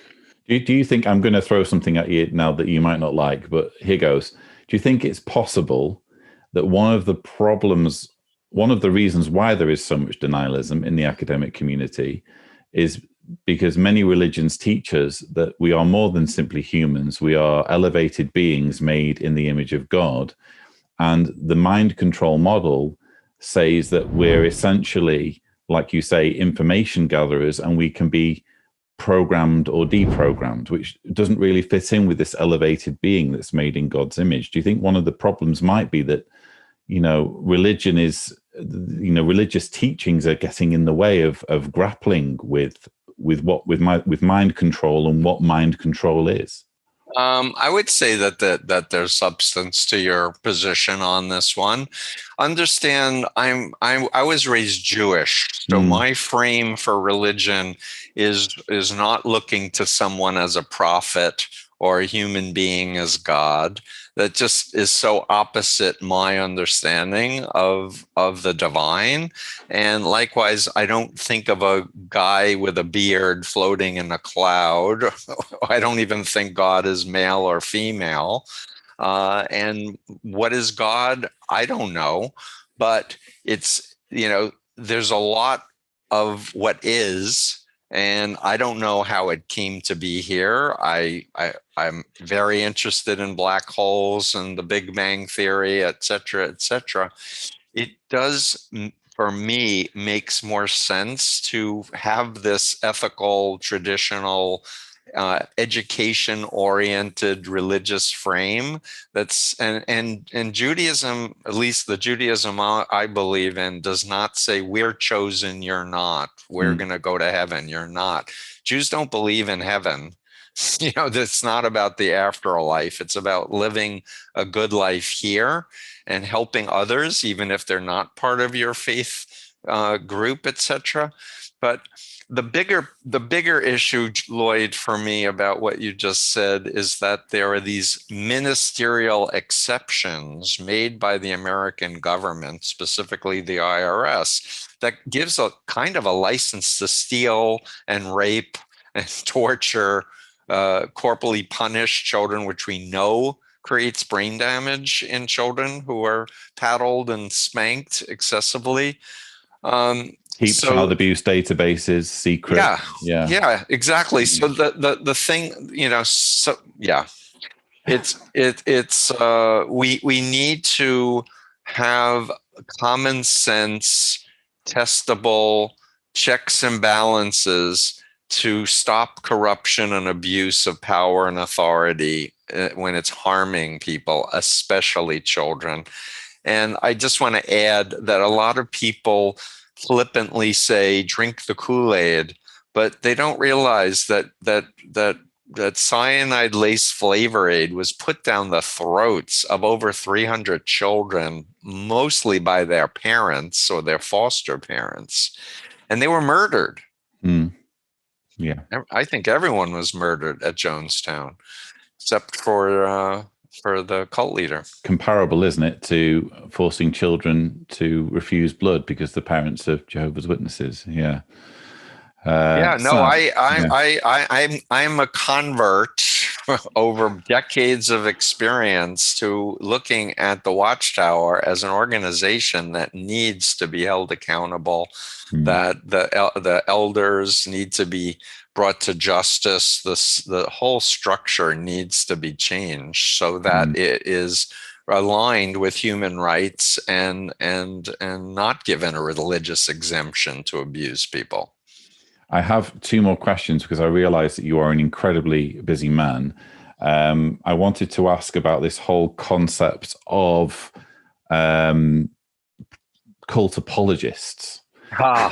Do you think, I'm going to throw something at you now that you might not like, but here goes. Do you think it's possible that one of the reasons why there is so much denialism in the academic community is because many religions teach us that we are more than simply humans. We are elevated beings made in the image of God. And the mind control model says that we're essentially, like you say, information gatherers, and we can be programmed or deprogrammed, which doesn't really fit in with this elevated being that's made in God's image. Do you think one of the problems might be that religion is, religious teachings are getting in the way of grappling with mind control and what mind control is? I would say that there's substance to your position on this one. Understand, I was raised Jewish, so my frame for religion is not looking to someone as a prophet or a human being as God, that just is so opposite my understanding of the divine. And likewise, I don't think of a guy with a beard floating in a cloud. I don't even think God is male or female. And what is God? I don't know. But it's, there's a lot of what is, and I don't know how it came to be here. I'm very interested in black holes and the Big Bang Theory, et cetera, et cetera. It does, for me, makes more sense to have this ethical, traditional, education-oriented religious frame. And Judaism, at least the Judaism I believe in, does not say we're chosen, you're not. We're going to go to heaven, you're not. Jews don't believe in heaven. It's not about the afterlife. It's about living a good life here and helping others, even if they're not part of your faith group, etc. But the bigger issue, Lloyd, for me about what you just said is that there are these ministerial exceptions made by the American government, specifically the IRS, that gives a kind of a license to steal and rape and torture corporally punish children, which we know creates brain damage in children who are paddled and spanked excessively. Keep child abuse databases secret. Yeah, exactly. So the thing, so yeah, it's we need to have common sense, testable checks and balances to stop corruption and abuse of power and authority when it's harming people, especially children. And I just want to add that a lot of people flippantly say, drink the Kool-Aid, but they don't realize that cyanide lace flavor aid was put down the throats of over 300 children, mostly by their parents or their foster parents, and they were murdered. Yeah, I think everyone was murdered at Jonestown, except for the cult leader. Comparable, isn't it, to forcing children to refuse blood because the parents of Jehovah's Witnesses? Yeah. I'm a convert over decades of experience to looking at the Watchtower as an organization that needs to be held accountable, that the elders need to be brought to justice. The whole structure needs to be changed so that it is aligned with human rights and not given a religious exemption to abuse people. I have two more questions because I realize that you are an incredibly busy man. I wanted to ask about this whole concept of cult apologists,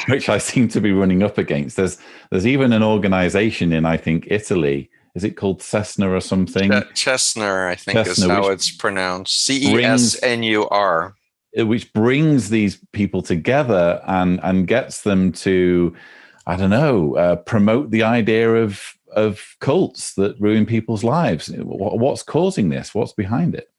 which I seem to be running up against. There's even an organization in, I think, Italy. Is it called Cessna or something? Cessna, I think, is how it's pronounced. CESNUR. Which brings these people together and gets them to, I don't know, promote the idea of cults that ruin people's lives. What's causing this? What's behind it?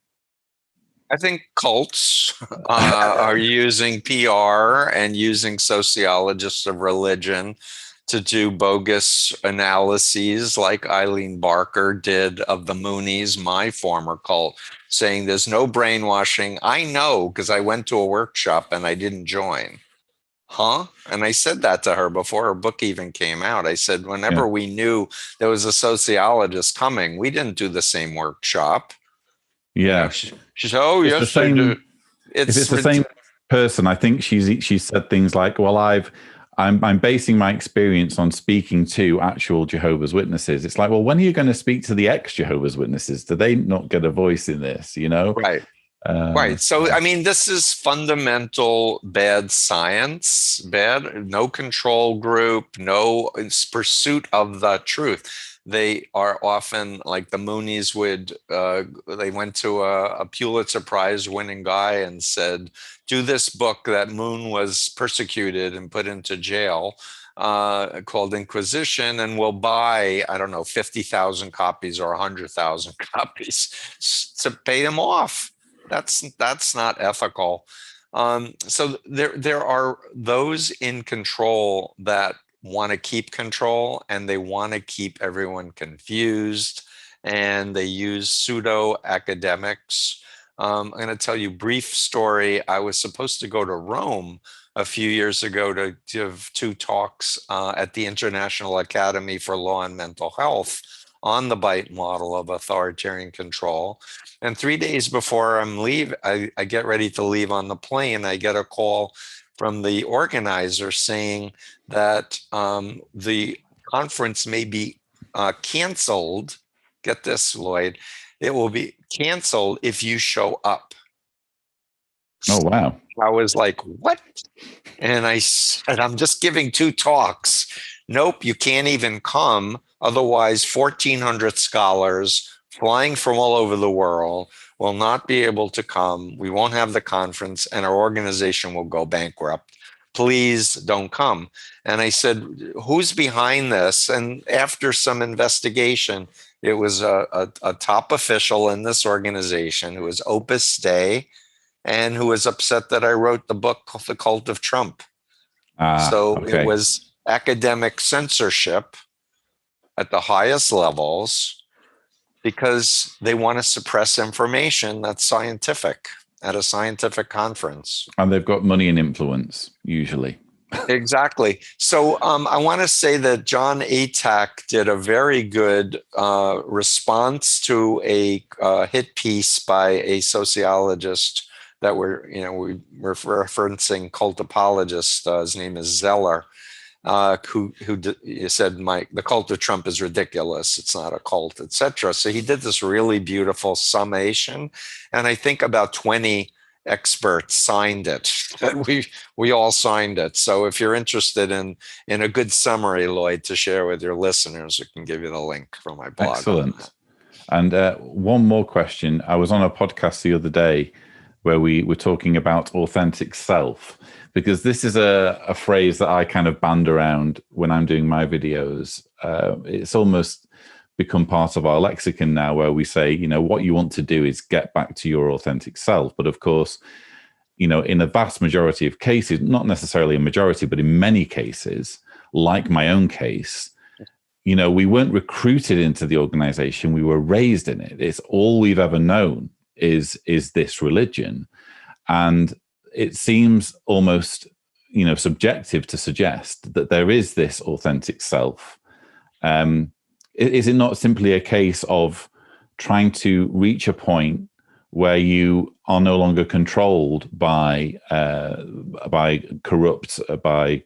I think cults are using PR and using sociologists of religion to do bogus analyses like Eileen Barker did of the Moonies, my former cult, saying there's no brainwashing. I know because I went to a workshop and I didn't join. Huh? And I said that to her before her book even came out. I said, whenever we knew there was a sociologist coming, we didn't do the same workshop. Yeah. She said, oh, yes, I do. If it's the same person, I think she's said things like, well, I'm basing my experience on speaking to actual Jehovah's Witnesses. It's like, well, when are you going to speak to the ex-Jehovah's Witnesses? Do they not get a voice in this, Right. Right. So, I mean, this is fundamental bad science, no control group, no pursuit of the truth. They are often like the Moonies they went to a Pulitzer Prize winning guy and said, do this book that Moon was persecuted and put into jail. called Inquisition, and will buy, I don't know, 50,000 copies or 100,000 copies to pay them off. That's not ethical. So there are those in control that want to keep control, and they want to keep everyone confused, and they use pseudo academics. I'm going to tell you a brief story. I was supposed to go to Rome a few years ago to give 2 talks at the International Academy for Law and Mental Health on the BITE model of authoritarian control. And 3 days before I get ready to leave on the plane, I get a call from the organizer saying that the conference may be canceled. Get this, Lloyd. It will be canceled if you show up. Oh, wow. I was like, what? And I said, I'm just giving 2 talks. Nope, you can't even come. Otherwise, 1,400 scholars flying from all over the world will not be able to come. We won't have the conference, and our organization will go bankrupt. Please don't come. And I said, who's behind this? And after some investigation, it was a top official in this organization who was Opus Dei, and who was upset that I wrote the book, The Cult of Trump. So Okay. it was academic censorship at the highest levels because they want to suppress information that's scientific at a scientific conference. And they've got money and influence, usually. Exactly. So I want to say that John Atack did a very good response to a hit piece by a sociologist that we're referencing, cult apologist. His name is Zeller, who said the cult of Trump is ridiculous. It's not a cult, etc. So he did this really beautiful summation, and I think about 20 experts signed it. We all signed it. So if you're interested in a good summary, Lloyd, to share with your listeners, I can give you the link from my blog. Excellent. And one more question. I was on a podcast the other day where we were talking about authentic self, because this is a phrase that I kind of band around when I'm doing my videos. It's almost become part of our lexicon now, where we say, what you want to do is get back to your authentic self. But of course, in a vast majority of cases, not necessarily a majority, but in many cases, like my own case, we weren't recruited into the organization. We were raised in it. It's all we've ever known is this religion. And it seems almost, subjective to suggest that there is this authentic self. Is it not simply a case of trying to reach a point where you are no longer controlled by corrupt, by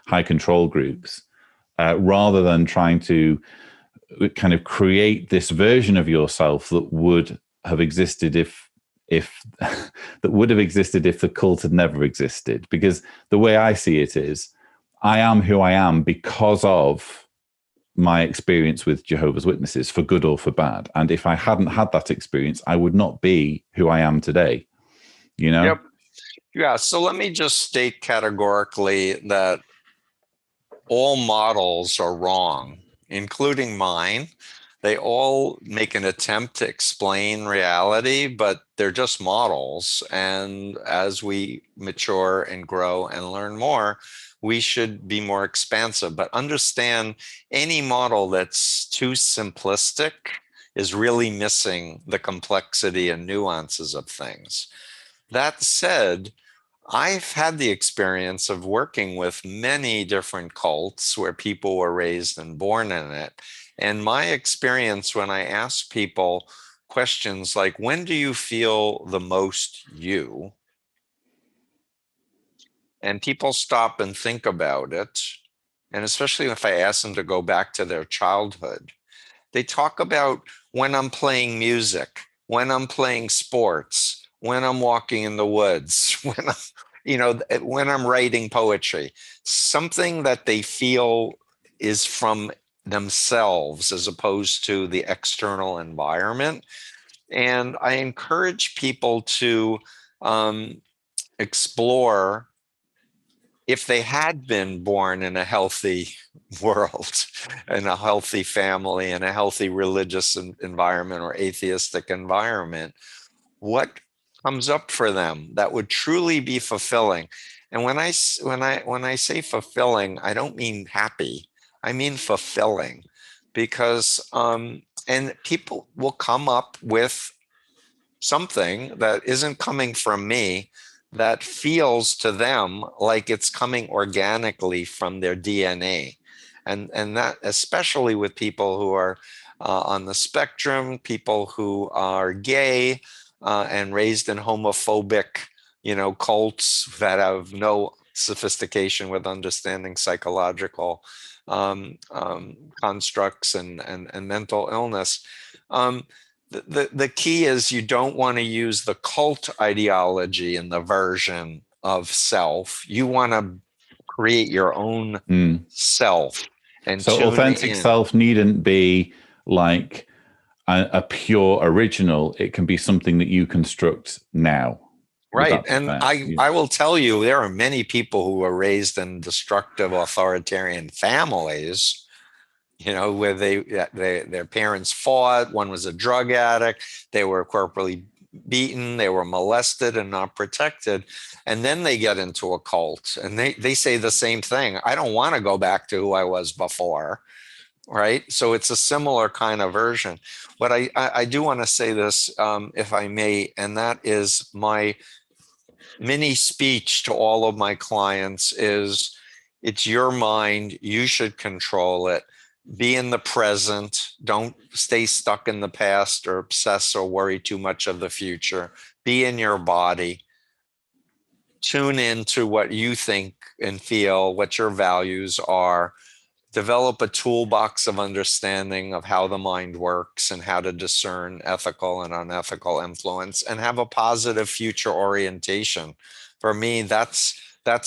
high control groups, rather than trying to kind of create this version of yourself that would have existed if the cult had never existed? Because the way I see it is, I am who I am because of my experience with Jehovah's Witnesses, for good or for bad. And if I hadn't had that experience, I would not be who I am today. Yep. Yeah. So let me just state categorically that all models are wrong, including mine. They all make an attempt to explain reality, but they're just models. And as we mature and grow and learn more, we should be more expansive. But understand, any model that's too simplistic is really missing the complexity and nuances of things. That said, I've had the experience of working with many different cults where people were raised and born in it. And my experience when I ask people questions like, when do you feel the most you? And people stop and think about it. And especially if I ask them to go back to their childhood, they talk about when I'm playing music, when I'm playing sports, when I'm walking in the woods, when I'm writing poetry, something that they feel is from themselves as opposed to the external environment. And I encourage people to explore if they had been born in a healthy world, in a healthy family, in a healthy religious environment or atheistic environment, what comes up for them that would truly be fulfilling? And when I say fulfilling, I don't mean happy. I mean fulfilling, because and people will come up with something that isn't coming from me, that feels to them like it's coming organically from their DNA. And that, especially with people who are on the spectrum, people who are gay and raised in homophobic, cults that have no sophistication with understanding psychological constructs and mental illness. The key is you don't want to use the cult ideology in the version of self. You want to create your own self and So tune authentic in. self needn't be like a pure original. It can be something that you construct now. Right. And I will tell you, there are many people who were raised in destructive authoritarian families, where their parents fought. One was a drug addict. They were corporally beaten. They were molested and not protected. And then they get into a cult and they say the same thing. I don't want to go back to who I was before. Right. So it's a similar kind of version. But I do want to say this, if I may, and that is my mini speech to all of my clients is, it's your mind. You should control it. Be in the present. Don't stay stuck in the past or obsess or worry too much of the future. Be in your body. Tune into what you think and feel, what your values are. Develop a toolbox of understanding of how the mind works and how to discern ethical and unethical influence, and have a positive future orientation. For me, that's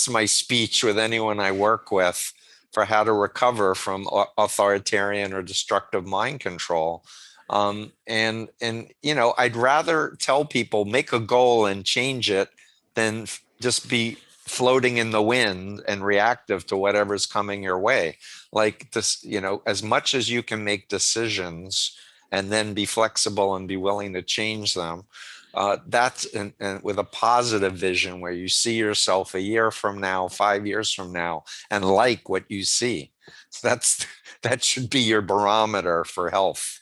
my speech with anyone I work with, for how to recover from authoritarian or destructive mind control. And I'd rather tell people, make a goal and change it, than just be floating in the wind and reactive to whatever's coming your way. Like this, as much as you can make decisions and then be flexible and be willing to change them, that's and with a positive vision, where you see yourself a year from now, 5 years from now, and like what you see. That should be your barometer for health.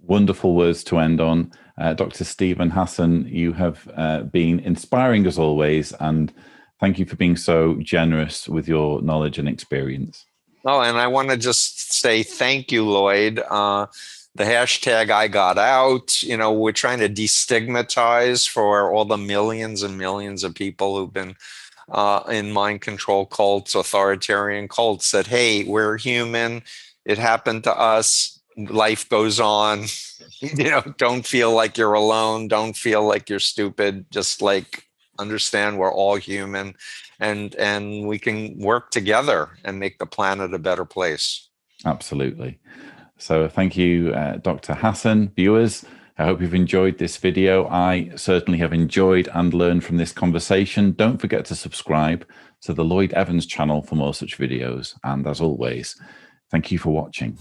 Wonderful words to end on. Dr. Steven Hassan, you have been inspiring as always, and thank you for being so generous with your knowledge and experience. Oh, and I want to just say thank you, Lloyd. The hashtag I got out, we're trying to destigmatize for all the millions and millions of people who've been in mind control cults, authoritarian cults, that, hey, we're human. It happened to us. Life goes on. Don't feel like you're alone. Don't feel like you're stupid. Just understand we're all human, and we can work together and make the planet a better place. Absolutely. So thank you, Dr. Hassan. Viewers, I hope you've enjoyed this video. I certainly have enjoyed and learned from this conversation. Don't forget to subscribe to the Lloyd Evans channel for more such videos. And as always, thank you for watching.